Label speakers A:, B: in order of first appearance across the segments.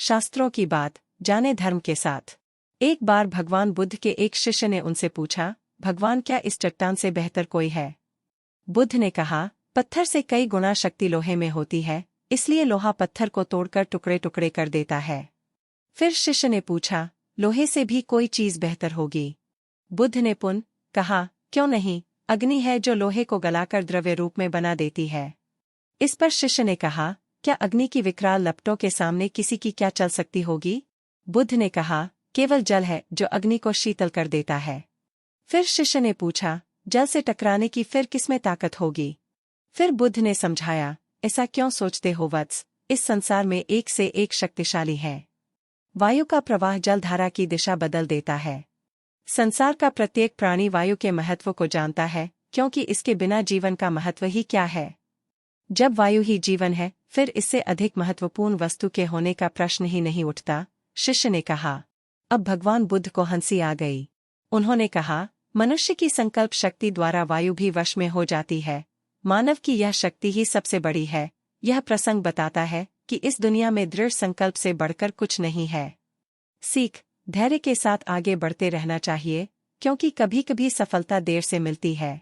A: शास्त्रों की बात जाने धर्म के साथ। एक बार भगवान बुद्ध के एक शिष्य ने उनसे पूछा, भगवान क्या इस चट्टान से बेहतर कोई है? बुद्ध ने कहा, पत्थर से कई गुना शक्ति लोहे में होती है, इसलिए लोहा पत्थर को तोड़कर टुकड़े टुकड़े कर देता है। फिर शिष्य ने पूछा, लोहे से भी कोई चीज बेहतर होगी? बुद्ध ने पुनः कहा, क्यों नहीं, अग्नि है जो लोहे को गलाकर द्रव्य रूप में बना देती है। इस पर शिष्य ने कहा, क्या अग्नि की विकराल लपटों के सामने किसी की क्या चल सकती होगी? बुद्ध ने कहा, केवल जल है जो अग्नि को शीतल कर देता है। फिर शिष्य ने पूछा, जल से टकराने की फिर किसमें ताकत होगी? फिर बुद्ध ने समझाया, ऐसा क्यों सोचते हो वत्स, इस संसार में एक से एक शक्तिशाली है। वायु का प्रवाह जलधारा की दिशा बदल देता है। संसार का प्रत्येक प्राणी वायु के महत्व को जानता है, क्योंकि इसके बिना जीवन का महत्व ही क्या है। जब वायु ही जीवन है, फिर इससे अधिक महत्वपूर्ण वस्तु के होने का प्रश्न ही नहीं उठता। शिष्य ने कहा। अब भगवान बुद्ध को हंसी आ गई। उन्होंने कहा, मनुष्य की संकल्प शक्ति द्वारा वायु भी वश में हो जाती है। मानव की यह शक्ति ही सबसे बड़ी है। यह प्रसंग बताता है कि इस दुनिया में दृढ़ संकल्प से बढ़कर कुछ नहीं है। सीख, धैर्य के साथ आगे बढ़ते रहना चाहिए, क्योंकि कभी कभी सफलता देर से मिलती है।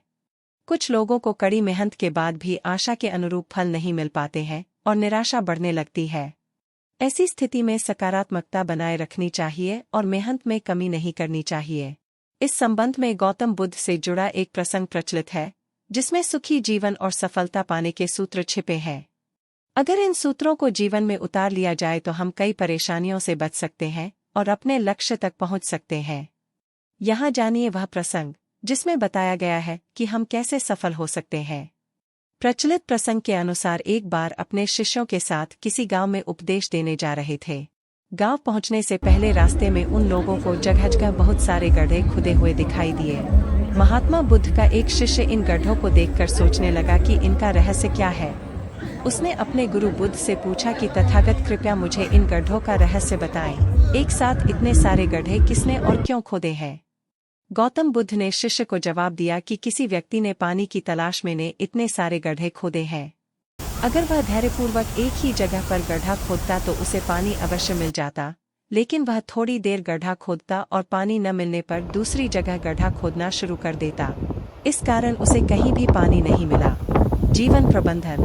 A: कुछ लोगों को कड़ी मेहनत के बाद भी आशा के अनुरूप फल नहीं मिल पाते हैं और निराशा बढ़ने लगती है। ऐसी स्थिति में सकारात्मकता बनाए रखनी चाहिए और मेहनत में कमी नहीं करनी चाहिए। इस संबंध में गौतम बुद्ध से जुड़ा एक प्रसंग प्रचलित है, जिसमें सुखी जीवन और सफलता पाने के सूत्र छिपे हैं। अगर इन सूत्रों को जीवन में उतार लिया जाए तो हम कई परेशानियों से बच सकते हैं और अपने लक्ष्य तक पहुंच सकते हैं। यहाँ जानिए वह प्रसंग जिसमें बताया गया है कि हम कैसे सफल हो सकते हैं। प्रचलित प्रसंग के अनुसार एक बार अपने शिष्यों के साथ किसी गांव में उपदेश देने जा रहे थे। गांव पहुंचने से पहले रास्ते में उन लोगों को जगह जगह बहुत सारे गड्ढे खुदे हुए दिखाई दिए। महात्मा बुद्ध का एक शिष्य इन गड्ढों को देखकर सोचने लगा कि इनका रहस्य क्या है। उसने अपने गुरु बुद्ध से पूछा कि तथागत कृपया मुझे इन गड्ढों का रहस्य बताएं। एक साथ इतने सारे गड्ढे किसने और क्यों खोदे हैं? गौतम बुद्ध ने शिष्य को जवाब दिया कि किसी व्यक्ति ने पानी की तलाश में ने इतने सारे गड्ढे खोदे हैं। अगर वह धैर्यपूर्वक एक ही जगह पर गड्ढा खोदता तो उसे पानी अवश्य मिल जाता, लेकिन वह थोड़ी देर गड्ढा खोदता और पानी न मिलने पर दूसरी जगह गड्ढा खोदना शुरू कर देता। इस कारण उसे कहीं भी पानी नहीं मिला। जीवन प्रबंधन।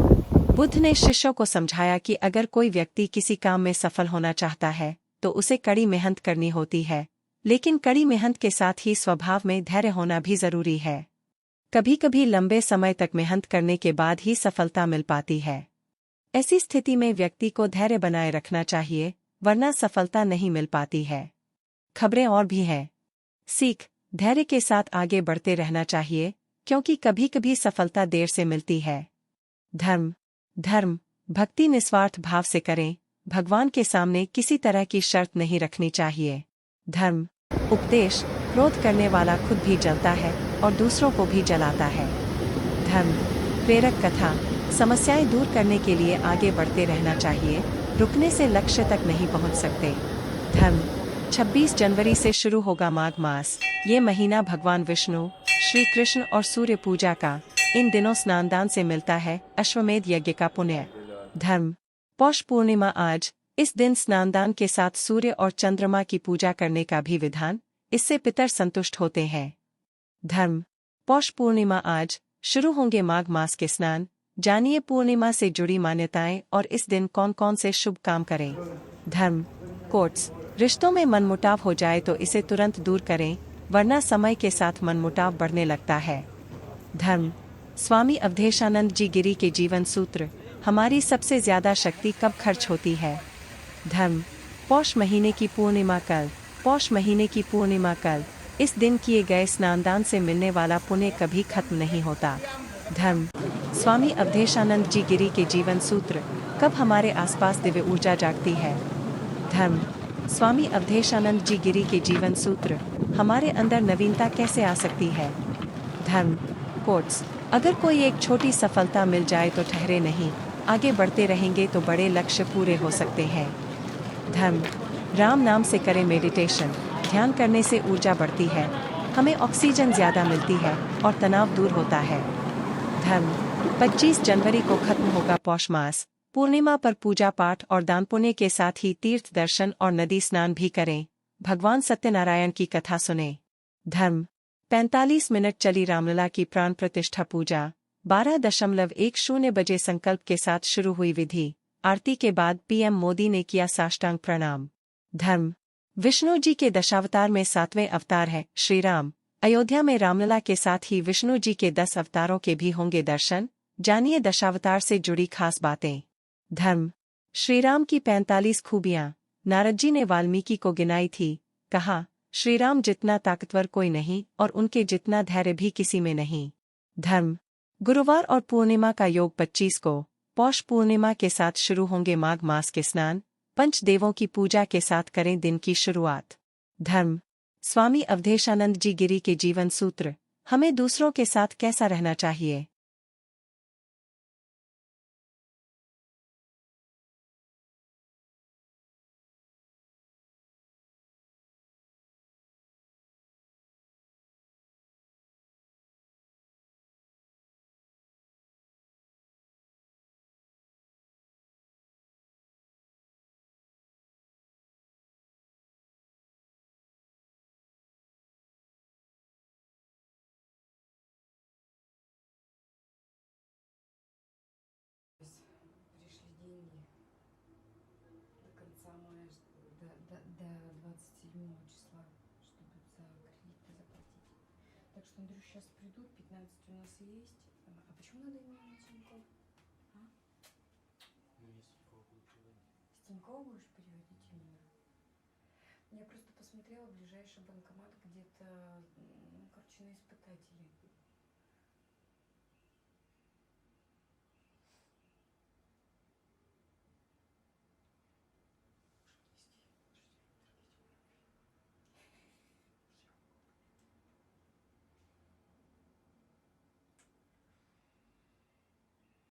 A: बुद्ध ने शिष्यों को समझाया कि अगर कोई व्यक्ति किसी काम में सफल होना चाहता है तो उसे कड़ी मेहनत करनी होती है, लेकिन कड़ी मेहनत के साथ ही स्वभाव में धैर्य होना भी जरूरी है। कभी कभी लंबे समय तक मेहनत करने के बाद ही सफलता मिल पाती है। ऐसी स्थिति में व्यक्ति को धैर्य बनाए रखना चाहिए, वरना सफलता नहीं मिल पाती है। खबरें और भी हैं। सीख, धैर्य के साथ आगे बढ़ते रहना चाहिए, क्योंकि कभी कभी सफलता देर से मिलती है। धर्म, भक्ति निस्वार्थ भाव से करें। भगवान के सामने किसी तरह की शर्त नहीं रखनी चाहिए। धर्म, उपदेश, क्रोध करने वाला खुद भी जलता है और दूसरों को भी जलाता है। धर्म, प्रेरक कथा, समस्याएं दूर करने के लिए आगे बढ़ते रहना चाहिए, रुकने से लक्ष्य तक नहीं पहुंच सकते। धर्म, 26 जनवरी से शुरू होगा माघ मास। ये महीना भगवान विष्णु, श्री कृष्ण और सूर्य पूजा का, इन दिनों स्नानदान से मिलता है अश्वमेध यज्ञ का पुण्य। धर्म, पौष पूर्णिमा आज। इस दिन स्नानदान के साथ सूर्य और चंद्रमा की पूजा करने का भी विधान, इससे पितर संतुष्ट होते हैं। धर्म, पौष पूर्णिमा आज, शुरू होंगे माघ मास के स्नान। जानिए पूर्णिमा से जुड़ी मान्यताएं और इस दिन कौन कौन से शुभ काम करें। धर्म, कोट्स, रिश्तों में मनमुटाव हो जाए तो इसे तुरंत दूर करें, वरना समय के साथ मनमुटाव बढ़ने लगता है। धर्म, स्वामी अवधेशानंद जी गिरी के जीवन सूत्र, हमारी सबसे ज्यादा शक्ति कब खर्च होती है। धर्म, पौष महीने की पूर्णिमा कल। पौष महीने की पूर्णिमा कल, इस दिन किए गए स्नानदान से मिलने वाला पुण्य कभी खत्म नहीं होता। धर्म, स्वामी अवधेशानंद जी गिरी के जीवन सूत्र, कब हमारे आसपास दिव्य ऊर्जा जागती है। धर्म, स्वामी अवधेशानंद जी गिरी के जीवन सूत्र, हमारे अंदर नवीनता कैसे आ सकती है। धर्म, कोट्स, अगर कोई एक छोटी सफलता मिल जाए तो ठहरे नहीं, आगे बढ़ते रहेंगे तो बड़े लक्ष्य पूरे हो सकते हैं। धर्म, राम नाम से करें मेडिटेशन। ध्यान करने से ऊर्जा बढ़ती है, हमें ऑक्सीजन ज्यादा मिलती है और तनाव दूर होता है। धर्म, 25 जनवरी को खत्म होगा पौष मास। पूर्णिमा पर पूजा पाठ और दान पुण्य के साथ ही तीर्थ दर्शन और नदी स्नान भी करें। भगवान सत्यनारायण की कथा सुने। धर्म 45 मिनट चली रामलला की प्राण प्रतिष्ठा पूजा। 12:10 बजे संकल्प के साथ शुरू हुई विधि। आरती के बाद पीएम मोदी ने किया साष्टांग प्रणाम। धर्म विष्णु जी के दशावतार में 7वें अवतार है श्री राम। अयोध्या में रामलला के साथ ही विष्णु जी के 10 अवतारों के भी होंगे दर्शन। जानिए दशावतार से जुड़ी खास बातें। धर्म श्रीराम की 45 खूबियां। नारद जी ने वाल्मीकि को गिनाई थी। कहा, श्रीराम जितना ताकतवर कोई नहीं और उनके जितना धैर्य भी किसी में नहीं। धर्म गुरुवार और पूर्णिमा का योग 25 को। पौष पूर्णिमा के साथ शुरू होंगे माघ मास के स्नान। पंचदेवों की पूजा के साथ करें दिन की शुरुआत। धर्म स्वामी अवधेशानंद जी गिरी के जीवन सूत्र। हमें दूसरों के साथ कैसा रहना चाहिए।
B: Пришли деньги до конца мая, до 27 числа, чтобы за кредиты заплатить. Так что, Андрюш, сейчас придут, 15 у нас есть. А почему надо именно на Тинькофф? А? С Тинькофф будешь переводить именно? Я просто посмотрела ближайший банкомат где-то, ну, короче, на испытателей.